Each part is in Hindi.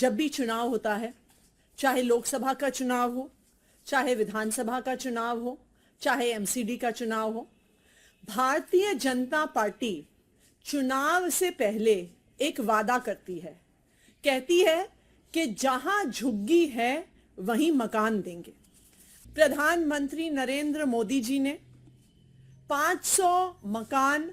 जब भी चुनाव होता है, चाहे लोकसभा का चुनाव हो, चाहे विधानसभा का चुनाव हो, चाहे एमसीडी का चुनाव हो, भारतीय जनता पार्टी चुनाव से पहले एक वादा करती है। कहती है कि जहां झुग्गी है वहीं मकान देंगे। प्रधानमंत्री नरेंद्र मोदी जी ने 500 मकान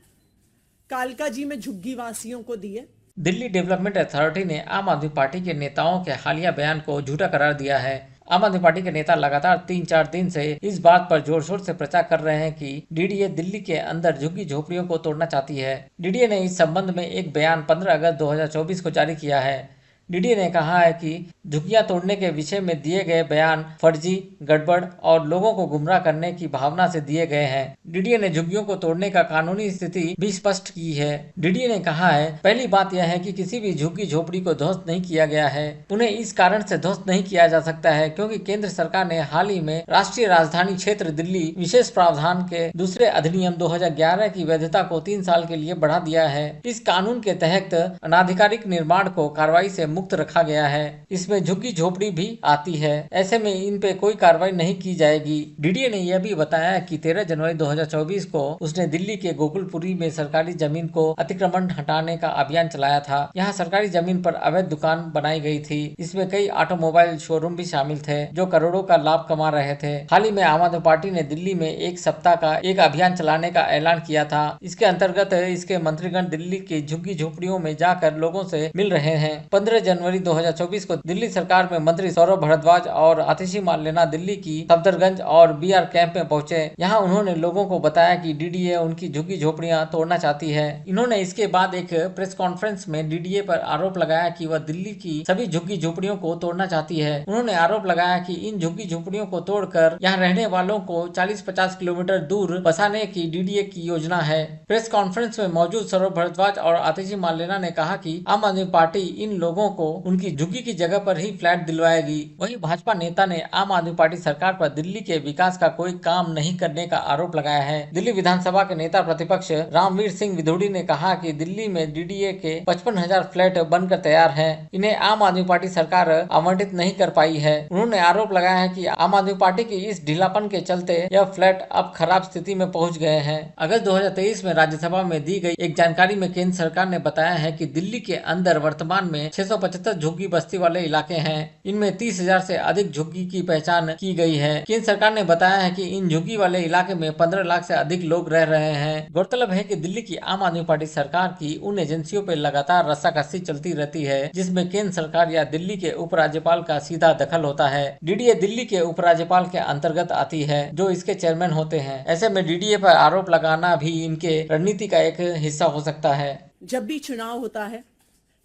कालका जी में झुग्गी वासियों को दिए। दिल्ली डेवलपमेंट अथॉरिटी ने आम आदमी पार्टी के नेताओं के हालिया बयान को झूठा करार दिया है। आम आदमी पार्टी के नेता लगातार 3-4 दिन से इस बात पर जोर शोर से प्रचार कर रहे हैं कि डीडीए दिल्ली के अंदर झुग्गी झोपड़ियों को तोड़ना चाहती है। डीडीए ने इस संबंध में एक बयान 15 अगस्त 2024 को जारी किया है। डीडीए ने कहा है कि झुग्गियां तोड़ने के विषय में दिए गए बयान फर्जी, गड़बड़ और लोगों को गुमराह करने की भावना से दिए गए हैं। डीडीए ने झुग्गियों को तोड़ने का कानूनी स्थिति भी स्पष्ट की है। डीडीए ने कहा है, पहली बात यह है कि किसी भी झुग्गी झोपड़ी को ध्वस्त नहीं किया गया है। उन्हें इस कारण से ध्वस्त नहीं किया जा सकता है क्योंकि केंद्र सरकार ने हाल ही में राष्ट्रीय राजधानी क्षेत्र दिल्ली विशेष प्रावधान के दूसरे अधिनियम 2011 की वैधता को 3 साल के लिए बढ़ा दिया है। इस कानून के तहत अनाधिकारिक निर्माण को कार्रवाई से मुक्त रखा गया है। इसमें झुग्गी झोपड़ी भी आती है। ऐसे में इन पे कोई कार्रवाई नहीं की जाएगी। डीडीए ने यह भी बताया कि 13 जनवरी 2024 को उसने दिल्ली के गोकुलपुरी में सरकारी जमीन को अतिक्रमण हटाने का अभियान चलाया था। यहाँ सरकारी जमीन पर अवैध दुकान बनाई गई थी। इसमें कई ऑटोमोबाइल शोरूम भी शामिल थे जो करोड़ों का लाभ कमा रहे थे। हाल ही में आम आदमी पार्टी ने दिल्ली में एक सप्ताह का एक अभियान चलाने का ऐलान किया था। इसके अंतर्गत इसके मंत्रीगण दिल्ली की झुग्गी झोपड़ियों में जाकर लोगों से मिल रहे हैं। 15 जनवरी 2024 को दिल्ली सरकार में मंत्री सौरभ भारद्वाज और आतिशी मार्लेना दिल्ली की सफदरगंज और बीआर कैंप में पहुंचे। यहाँ उन्होंने लोगों को बताया कि डीडीए उनकी झुग्गी झोपड़ियां तोड़ना चाहती है। इन्होंने इसके बाद एक प्रेस कॉन्फ्रेंस में डीडीए पर आरोप लगाया कि वह दिल्ली की सभी झुग्गी झोपड़ियों को तोड़ना चाहती है। उन्होंने आरोप लगाया कि इन झुग्गी झोपड़ियों को तोड़कर यहाँ रहने वालों को 40-50 किलोमीटर दूर बसाने की डीडीए की योजना है। प्रेस कॉन्फ्रेंस में मौजूद सौरभ भारद्वाज और आतिशी मार्लेना ने कहा कि आम आदमी पार्टी इन लोगों को उनकी झुग्गी की जगह पर ही फ्लैट दिलवाएगी। वहीं भाजपा नेता ने आम आदमी पार्टी सरकार पर दिल्ली के विकास का कोई काम नहीं करने का आरोप लगाया है। दिल्ली विधानसभा के नेता प्रतिपक्ष रामवीर सिंह विधुड़ी ने कहा कि दिल्ली में डीडीए के 55,000 फ्लैट बनकर तैयार हैं। इन्हें आम आदमी पार्टी सरकार आवंटित नहीं कर पाई है। उन्होंने आरोप लगाया है कि आम आदमी पार्टी की इस ढीलापन के चलते यह फ्लैट अब खराब स्थिति में पहुंच गए हैं। अगस्त 2023 में राज्यसभा में दी गई एक जानकारी में केंद्र सरकार ने बताया है कि दिल्ली के अंदर वर्तमान में 675 झुग्गी बस्ती वाले इलाके हैं। इनमें 30,000 से अधिक झुग्गी की पहचान की गई है। केंद्र सरकार ने बताया है कि इन झुग्गी वाले इलाके में 15 लाख से अधिक लोग रह रहे हैं। गौरतलब है कि दिल्ली की आम आदमी पार्टी सरकार की उन एजेंसियों पर लगातार रस्साकसी चलती रहती है जिसमें केंद्र सरकार या दिल्ली के उपराज्यपाल का सीधा दखल होता है। डीडीए दिल्ली के उपराज्यपाल के अंतर्गत आती है जो इसके चेयरमैन होते हैं। ऐसे में डीडीए पर आरोप लगाना भी इनके रणनीति का एक हिस्सा हो सकता है। जब भी चुनाव होता है,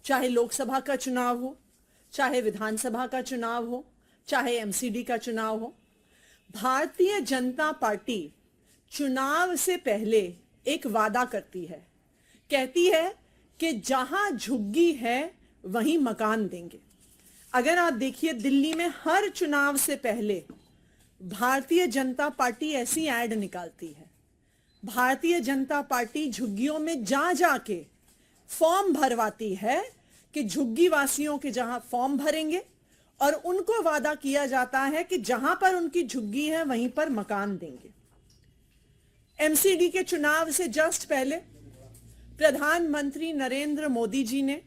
चाहे लोकसभा का चुनाव हो, चाहे विधानसभा का चुनाव हो, चाहे एमसीडी का चुनाव हो, भारतीय जनता पार्टी चुनाव से पहले एक वादा करती है। कहती है कि जहां झुग्गी है वहीं मकान देंगे। अगर आप देखिए, दिल्ली में हर चुनाव से पहले भारतीय जनता पार्टी ऐसी ऐड निकालती है। भारतीय जनता पार्टी झुग्गियों में जा जाके फॉर्म भरवाती है कि झुग्गी वासियों के जहां फॉर्म भरेंगे और उनको वादा किया जाता है कि जहां पर उनकी झुग्गी है वहीं पर मकान देंगे। एमसीडी के चुनाव से जस्ट पहले प्रधानमंत्री नरेंद्र मोदी जी ने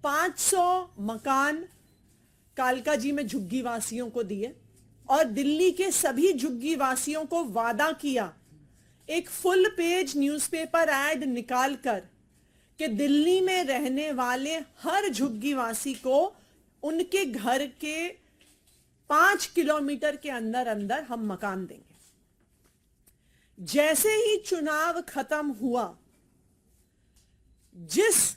500 मकान कालका जी में झुग्गी वासियों को दिए और दिल्ली के सभी झुग्गी वासियों को वादा किया, एक फुल पेज न्यूज़पेपर ऐड निकालकर, कि दिल्ली में रहने वाले हर झुग्गी वासी को उनके घर के 5 किलोमीटर के अंदर अंदर हम मकान देंगे। जैसे ही चुनाव खत्म हुआ, जिस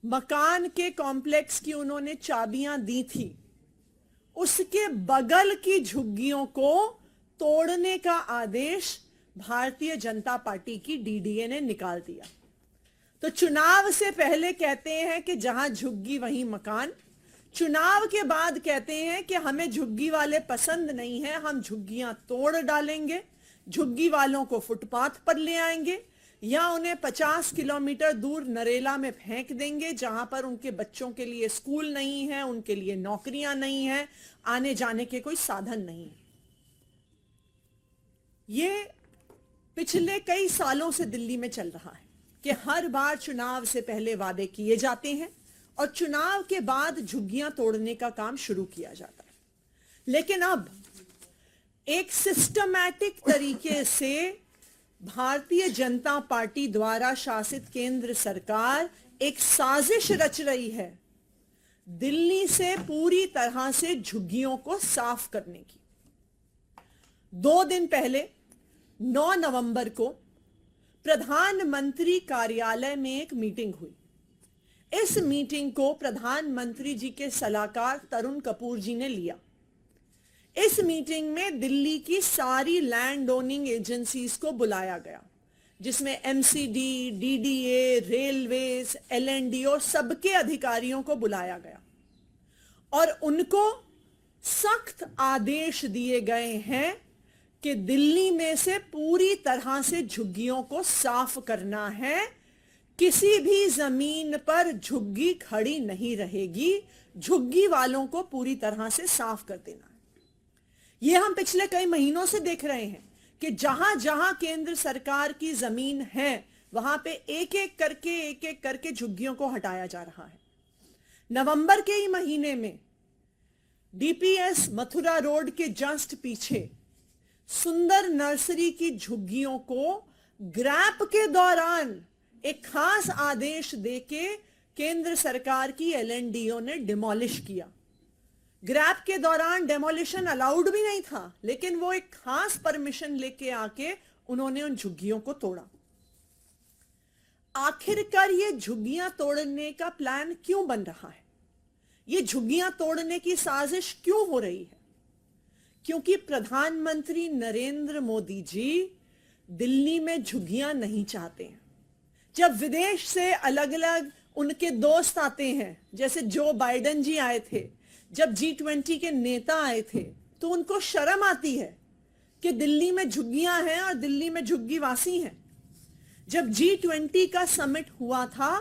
मकान के कॉम्प्लेक्स की उन्होंने चाबियां दी थी, उसके बगल की झुग्गियों को तोड़ने का आदेश भारतीय जनता पार्टी की डीडीए ने निकाल दिया। तो चुनाव से पहले कहते हैं कि जहां झुग्गी वहीं मकान, चुनाव के बाद कहते हैं कि हमें झुग्गी वाले पसंद नहीं है, हम झुग्गियां तोड़ डालेंगे, झुग्गी वालों को फुटपाथ पर ले आएंगे, या उन्हें 50 किलोमीटर दूर नरेला में फेंक देंगे जहां पर उनके बच्चों के लिए स्कूल नहीं है, उनके लिए नौकरियां नहीं है, आने जाने के कोई साधन नहीं है। ये पिछले कई सालों से दिल्ली में चल रहा है कि हर बार चुनाव से पहले वादे किए जाते हैं और चुनाव के बाद झुग्गियां तोड़ने का काम शुरू किया जाता है। लेकिन अब एक सिस्टमैटिक तरीके से भारतीय जनता पार्टी द्वारा शासित केंद्र सरकार एक साजिश रच रही है दिल्ली से पूरी तरह से झुग्गियों को साफ करने की। 2 दिन पहले 9 नवंबर को प्रधानमंत्री कार्यालय में एक मीटिंग हुई। इस मीटिंग को प्रधानमंत्री जी के सलाहकार तरुण कपूर जी ने लिया। इस मीटिंग में दिल्ली की सारी लैंड ओनिंग एजेंसीज को बुलाया गया, जिसमें एमसीडी, डीडीए, रेलवेज, एलएनडीओ सबके अधिकारियों को बुलाया गया और उनको सख्त आदेश दिए गए हैं कि दिल्ली में से पूरी तरह से झुग्गियों को साफ करना है। किसी भी जमीन पर झुग्गी खड़ी नहीं रहेगी, झुग्गी वालों को पूरी तरह से साफ कर देना है। यह हम पिछले कई महीनों से देख रहे हैं कि जहां जहां केंद्र सरकार की जमीन है वहां पे एक एक करके झुग्गियों को हटाया जा रहा है। नवंबर के ही महीने में डीपीएस मथुरा रोड के जस्ट पीछे सुंदर नर्सरी की झुग्गियों को ग्रैप के दौरान एक खास आदेश देके केंद्र सरकार की एलएनडीओ ने डिमोलिश किया। ग्रैप के दौरान डेमोलिशन अलाउड भी नहीं था, लेकिन वो एक खास परमिशन लेके आके उन्होंने उन झुग्गियों को तोड़ा। आखिरकार ये झुग्गियां तोड़ने का प्लान क्यों बन रहा है? ये झुग्गियां तोड़ने की साजिश क्यों हो रही है? क्योंकि प्रधानमंत्री नरेंद्र मोदी जी दिल्ली में झुग्गियां नहीं चाहते हैं। जब विदेश से अलग अलग उनके दोस्त आते हैं, जैसे जो बाइडेन जी आए थे, जब G20 के नेता आए थे, तो उनको शर्म आती है कि दिल्ली में झुग्गियां हैं और दिल्ली में झुग्गी वासी हैं। जब G20 का समिट हुआ था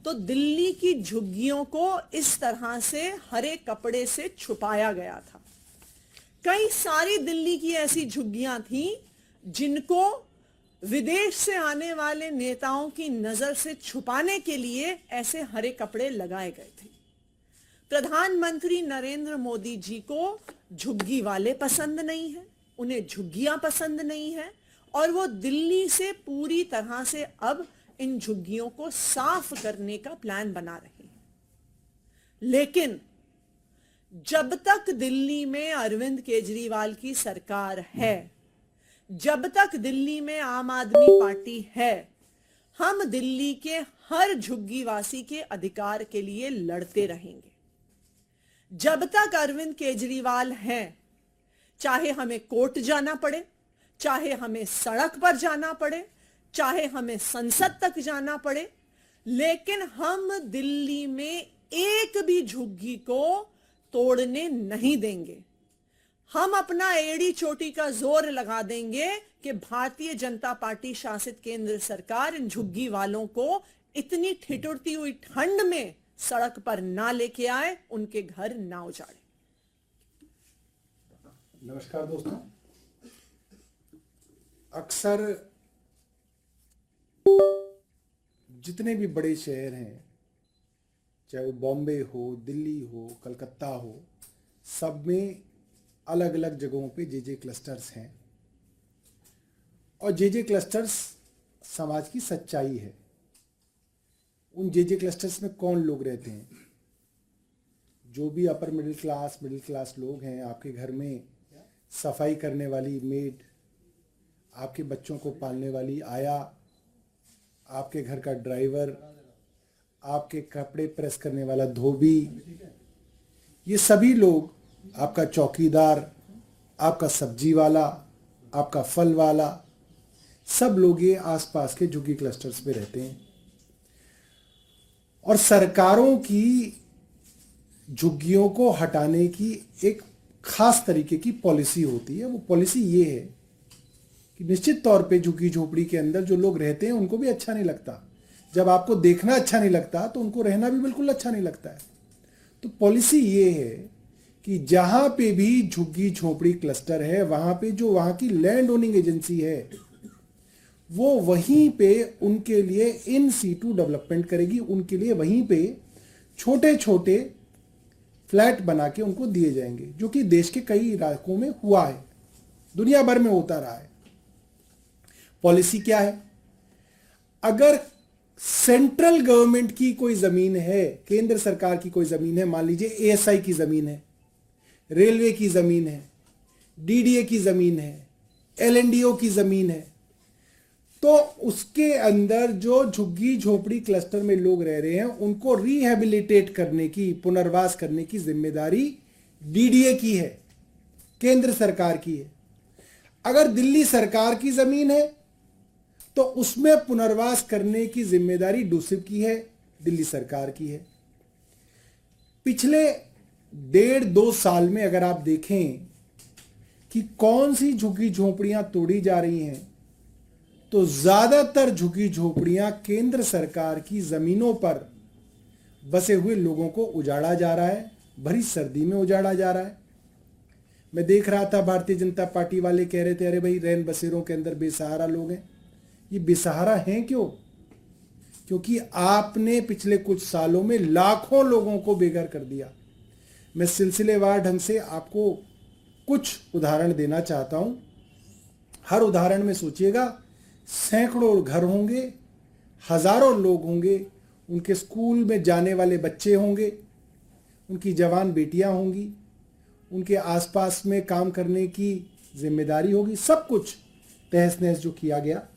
तो दिल्ली की झुग्गियों को इस तरह से हरे कपड़े से छुपाया गया था। कई सारी दिल्ली की ऐसी झुग्गियां थी जिनको विदेश से आने वाले नेताओं की नजर से छुपाने के लिए ऐसे हरे कपड़े लगाए गए थे। प्रधानमंत्री नरेंद्र मोदी जी को झुग्गी वाले पसंद नहीं है, उन्हें झुग्गियां पसंद नहीं है और वो दिल्ली से पूरी तरह से अब इन झुग्गियों को साफ करने का प्लान बना रहे हैं। लेकिन जब तक दिल्ली में अरविंद केजरीवाल की सरकार है, जब तक दिल्ली में आम आदमी पार्टी है, हम दिल्ली के हर झुग्गीवासी के अधिकार के लिए लड़ते रहेंगे। जब तक अरविंद केजरीवाल हैं, चाहे हमें कोर्ट जाना पड़े, चाहे हमें सड़क पर जाना पड़े, चाहे हमें संसद तक जाना पड़े, लेकिन हम दिल्ली में एक भी झुग्गी को तोड़ने नहीं देंगे। हम अपना एड़ी चोटी का जोर लगा देंगे कि भारतीय जनता पार्टी शासित केंद्र सरकार इन झुग्गी वालों को इतनी ठिठुरती हुई ठंड में सड़क पर ना लेके आए, उनके घर ना उजाड़े। नमस्कार दोस्तों, अक्सर जितने भी बड़े शहर हैं, चाहे वो बॉम्बे हो, दिल्ली हो, कलकत्ता हो, सब में अलग अलग जगहों पे जे क्लस्टर्स हैं और जे क्लस्टर्स समाज की सच्चाई है। उन जे क्लस्टर्स में कौन लोग रहते हैं? जो भी अपर मिडिल क्लास लोग हैं। आपके घर में सफाई करने वाली मेड, आपके बच्चों को पालने वाली आया, आपके घर का ड्राइवर, आपके कपड़े प्रेस करने वाला धोबी, ये सभी लोग, आपका चौकीदार, आपका सब्जी वाला, आपका फल वाला, सब लोग ये आसपास के झुग्गी क्लस्टर्स पे रहते हैं। और सरकारों की झुग्गियों को हटाने की एक खास तरीके की पॉलिसी होती है। वो पॉलिसी ये है कि निश्चित तौर पे झुग्गी झोपड़ी के अंदर जो लोग रहते हैं उनको भी अच्छा नहीं लगता। जब आपको देखना अच्छा नहीं लगता तो उनको रहना भी बिल्कुल अच्छा नहीं लगता है। तो पॉलिसी ये है कि जहां पे भी झुग्गी झोपड़ी क्लस्टर है वहां पे जो वहां की लैंड ओनिंग एजेंसी है वो वहीं पे उनके लिए इन सीटू डेवलपमेंट करेगी, उनके लिए वहीं पे छोटे छोटे फ्लैट बना के उनको दिए जाएंगे, जो कि देश के कई इलाकों में हुआ है, दुनिया भर में होता रहा है। पॉलिसी क्या है? अगर सेंट्रल गवर्नमेंट की कोई जमीन है, केंद्र सरकार की कोई जमीन है, मान लीजिए एएसआई की जमीन है, रेलवे की जमीन है, डीडीए की जमीन है, एलएनडीओ की जमीन है, तो उसके अंदर जो झुग्गी झोपड़ी क्लस्टर में लोग रह रहे हैं उनको रिहेबिलिटेट करने की, पुनर्वास करने की जिम्मेदारी डीडीए की है, केंद्र सरकार की है। अगर दिल्ली सरकार की जमीन है तो उसमें पुनर्वास करने की जिम्मेदारी डूसिब की है, दिल्ली सरकार की है। पिछले 1.5-2 साल में अगर आप देखें कि कौन सी झुग्गी झोपड़ियां तोड़ी जा रही हैं, तो ज्यादातर झुग्गी झोपड़ियां केंद्र सरकार की जमीनों पर बसे हुए लोगों को उजाड़ा जा रहा है, भरी सर्दी में उजाड़ा जा रहा है। मैं देख रहा था भारतीय जनता पार्टी वाले कह रहे थे अरे भाई रैन बसेरों के अंदर बेसहारा लोग हैं। ये बेसहारा हैं क्यों? क्योंकि आपने पिछले कुछ सालों में लाखों लोगों को बेघर कर दिया। मैं सिलसिलेवार ढंग से आपको कुछ उदाहरण देना चाहता हूं। हर उदाहरण में सोचिएगा, सैकड़ों घर होंगे, हजारों लोग होंगे, उनके स्कूल में जाने वाले बच्चे होंगे, उनकी जवान बेटियां होंगी, उनके आसपास में काम करने की जिम्मेदारी होगी, सब कुछ तहस नहस जो किया गया